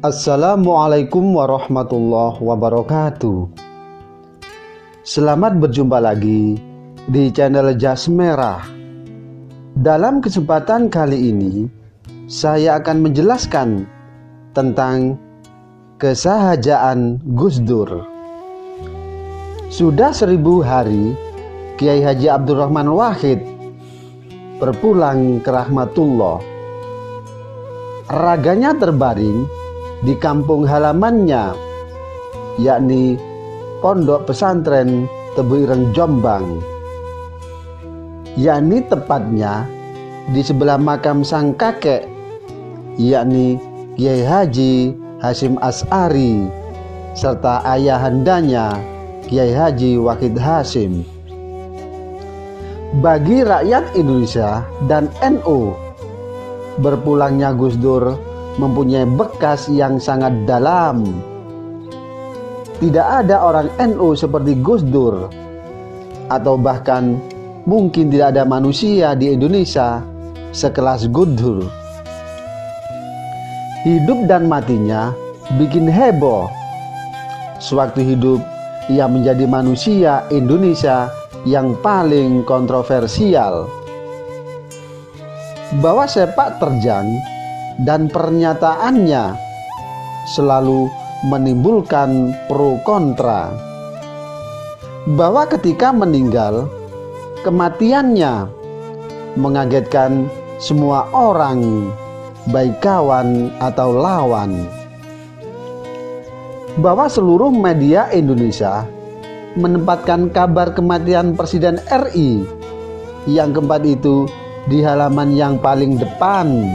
Assalamualaikum warahmatullahi wabarakatuh. Selamat berjumpa lagi di channel Jas Merah. Dalam kesempatan kali ini, saya akan menjelaskan tentang kesahajaan Gus Dur. Sudah 1000 hari Kiai Haji Abdurrahman Wahid berpulang ke rahmatullah. Raganya terbaring di kampung halamannya, yakni Pondok Pesantren Tebu Ireng Jombang, yakni tepatnya di sebelah makam sang kakek, yakni Kiai Haji Hasyim Asy'ari serta ayahandanya Kiai Haji Wahid Hasyim. Bagi rakyat Indonesia dan NU, berpulangnya Gus Dur mempunyai bekas yang sangat dalam. Tidak ada orang NU seperti Gus Dur, atau bahkan mungkin tidak ada manusia di Indonesia sekelas Gus Dur. Hidup dan matinya bikin heboh. Sewaktu hidup, ia menjadi manusia Indonesia yang paling kontroversial. Bahwa sepak terjang dan pernyataannya selalu menimbulkan pro kontra. Bahwa ketika meninggal, kematiannya mengagetkan semua orang, baik kawan atau lawan. Bahwa seluruh media Indonesia menempatkan kabar kematian Presiden RI yang keempat itu di halaman yang paling depan,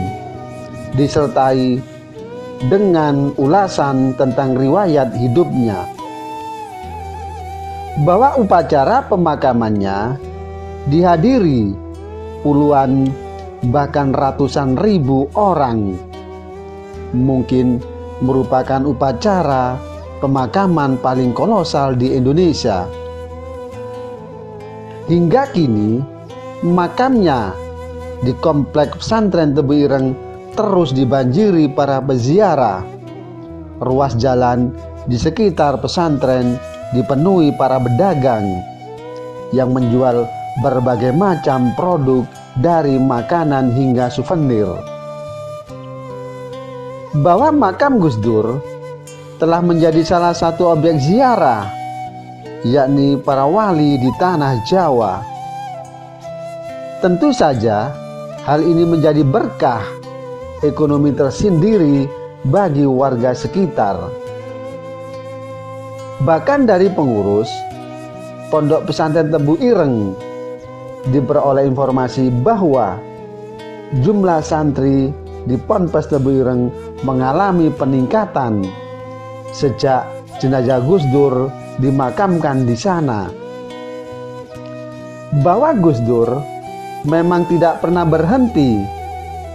disertai dengan ulasan tentang riwayat hidupnya. Bahwa upacara pemakamannya dihadiri puluhan bahkan ratusan ribu orang, mungkin merupakan upacara pemakaman paling kolosal di Indonesia. Hingga kini makamnya di komplek pesantren Tebu Ireng terus dibanjiri para peziarah. Ruas jalan di sekitar pesantren dipenuhi para pedagang yang menjual berbagai macam produk dari makanan hingga souvenir. Bahwa makam Gus Dur telah menjadi salah satu objek ziarah, yakni para wali di tanah Jawa. Tentu saja hal ini menjadi berkah ekonomi tersendiri bagi warga sekitar. Bahkan dari pengurus Pondok Pesantren Tebu Ireng diperoleh informasi bahwa jumlah santri di Ponpes Tebu Ireng mengalami peningkatan sejak jenazah Gus Dur dimakamkan di sana. Bahwa Gus Dur memang tidak pernah berhenti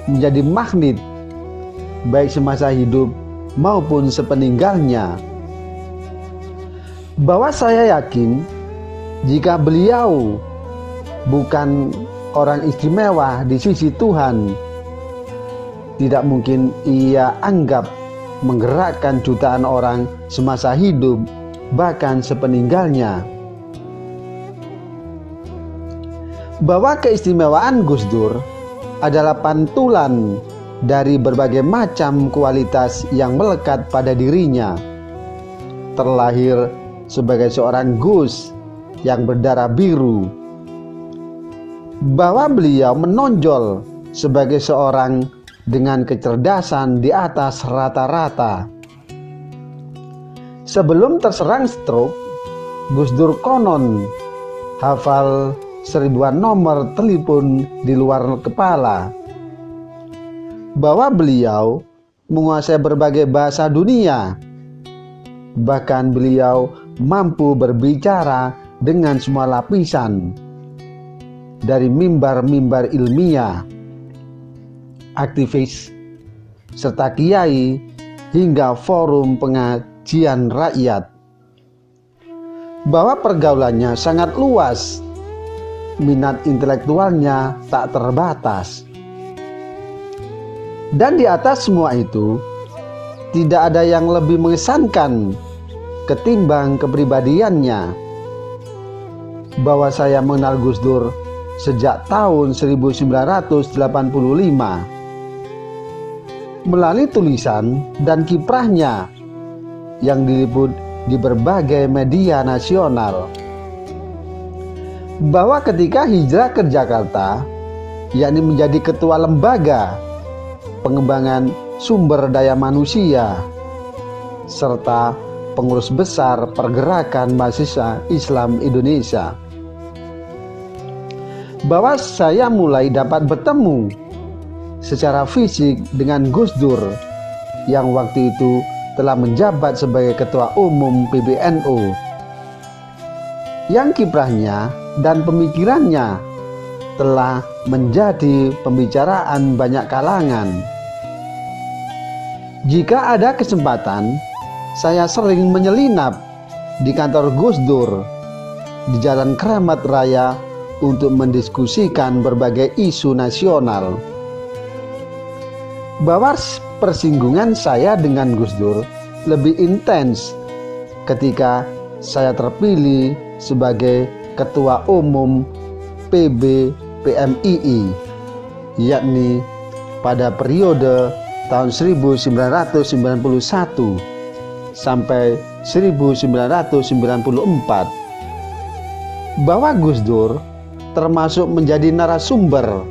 menjadi magnet baik semasa hidup maupun sepeninggalnya. Bahwa saya yakin jika beliau bukan orang istimewa di sisi Tuhan, tidak mungkin ia anggap menggerakkan jutaan orang semasa hidup bahkan sepeninggalnya. Bahwa keistimewaan Gus Dur adalah pantulan dari berbagai macam kualitas yang melekat pada dirinya. Terlahir sebagai seorang Gus yang berdarah biru. Bahwa beliau menonjol sebagai seorang dengan kecerdasan di atas rata-rata. Sebelum terserang stroke, Gus Dur konon hafal 1000-an nomor telepon di luar kepala. Bahwa beliau menguasai berbagai bahasa dunia. Bahkan beliau mampu berbicara dengan semua lapisan, dari mimbar-mimbar ilmiah, aktivis, serta kiai hingga forum pengajian rakyat. Bahwa pergaulannya sangat luas, minat intelektualnya tak terbatas. Dan di atas semua itu, tidak ada yang lebih mengesankan ketimbang kepribadiannya. Bahwa saya mengenal Gus Dur sejak tahun 1985 melalui tulisan dan kiprahnya yang diliput di berbagai media nasional. Bahwa ketika hijrah ke Jakarta, yakni menjadi ketua lembaga pengembangan sumber daya manusia serta pengurus besar Pergerakan Mahasiswa Islam Indonesia, bahwa saya mulai dapat bertemu secara fisik dengan Gus Dur yang waktu itu telah menjabat sebagai Ketua Umum PBNU, yang kiprahnya dan pemikirannya telah menjadi pembicaraan banyak kalangan. Jika ada kesempatan, saya sering menyelinap di kantor Gus Dur di Jalan Kramat Raya untuk mendiskusikan berbagai isu nasional. Bahwa persinggungan saya dengan Gus Dur lebih intens ketika saya terpilih sebagai Ketua Umum PMII, yakni pada periode tahun 1991 sampai 1994. Bahwa Gus Dur termasuk menjadi narasumber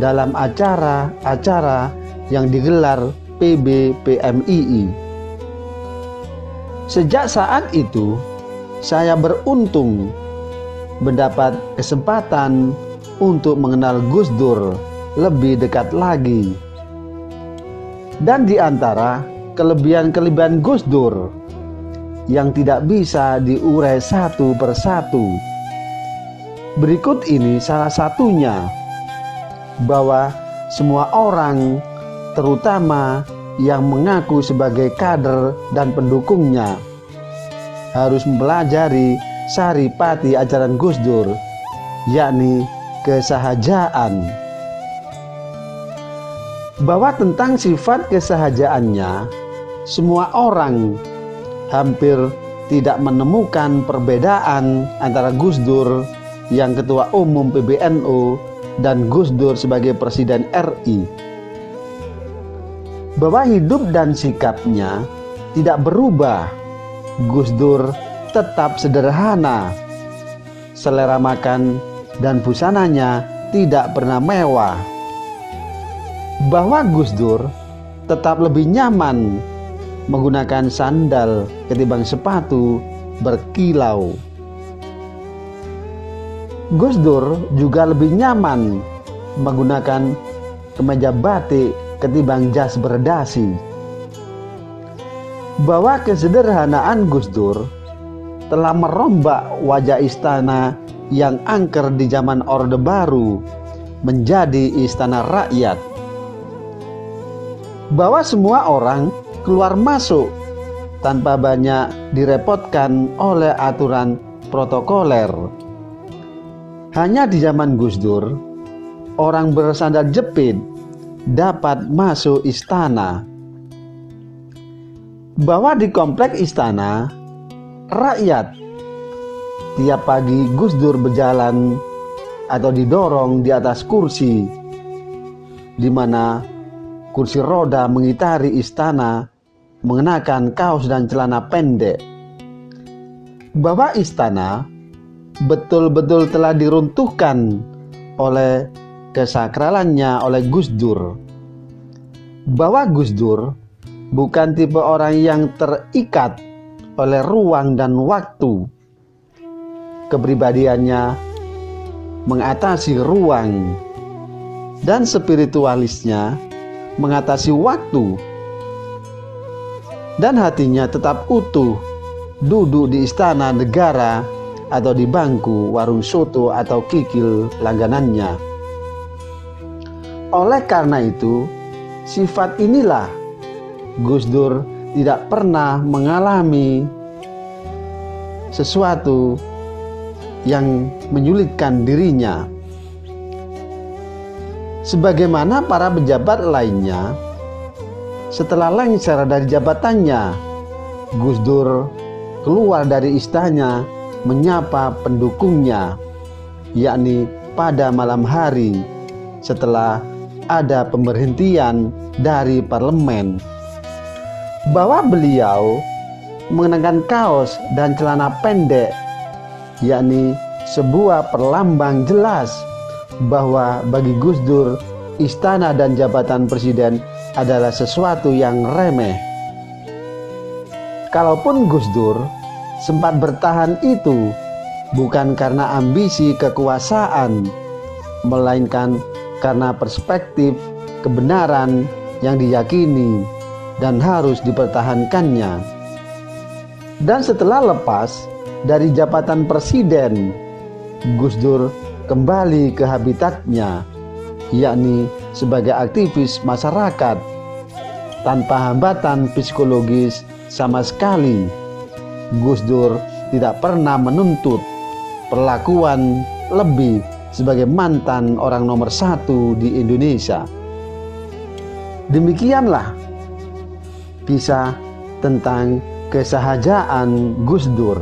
dalam acara-acara yang digelar PMII. Sejak saat itu, saya beruntung mendapat kesempatan untuk mengenal Gus Dur lebih dekat lagi. Dan di antara kelebihan-kelebihan Gus Dur yang tidak bisa diurai satu persatu, berikut ini salah satunya, bahwa semua orang, terutama yang mengaku sebagai kader dan pendukungnya, harus mempelajari saripati ajaran Gus Dur, yakni kesahajaan. Bahwa tentang sifat kesahajaannya, semua orang hampir tidak menemukan perbedaan antara Gus Dur yang Ketua Umum PBNU dan Gus Dur sebagai Presiden RI. Bahwa hidup dan sikapnya tidak berubah. Gus Dur tetap sederhana. Selera makan dan busananya tidak pernah mewah. Bahwa Gus Dur tetap lebih nyaman menggunakan sandal ketimbang sepatu berkilau. Gus Dur juga lebih nyaman menggunakan kemeja batik ketimbang jas berdasi. Bahwa kesederhanaan Gus Dur telah merombak wajah istana yang angker di zaman Orde Baru menjadi istana rakyat. Bahwa semua orang keluar masuk tanpa banyak direpotkan oleh aturan protokoler. Hanya di zaman Gus Dur, orang bersandal jepit dapat masuk istana. Bahwa di komplek istana, rakyat tiap pagi Gus Dur berjalan atau didorong di atas kursi, di mana kursi roda mengitari istana mengenakan kaos dan celana pendek. Bahwa istana betul-betul telah diruntuhkan oleh kesakralannya oleh Gus Dur. Bahwa Gus Dur bukan tipe orang yang terikat oleh ruang dan waktu. Kepribadiannya mengatasi ruang, dan spiritualisnya mengatasi waktu, dan hatinya tetap utuh duduk di istana negara atau di bangku warung soto atau kikil langganannya. Oleh karena itu, sifat inilah Gus Dur tidak pernah mengalami sesuatu yang menyulitkan dirinya. Sebagaimana para pejabat lainnya, setelah lengser dari jabatannya, Gus Dur keluar dari istana menyapa pendukungnya, yakni pada malam hari setelah ada pemberhentian dari parlemen, bahwa beliau mengenakan kaos dan celana pendek, yakni sebuah perlambang jelas bahwa bagi Gus Dur, istana dan jabatan presiden adalah sesuatu yang remeh. Kalaupun Gus Dur sempat bertahan itu bukan karena ambisi kekuasaan, melainkan karena perspektif kebenaran yang diyakini dan harus dipertahankannya. Dan setelah lepas dari jabatan presiden, Gus Dur kembali ke habitatnya, yakni sebagai aktivis masyarakat tanpa hambatan psikologis sama sekali. Gus Dur tidak pernah menuntut perlakuan lebih sebagai mantan orang nomor 1 di Indonesia. Demikianlah kisah tentang kesahajaan Gus Dur.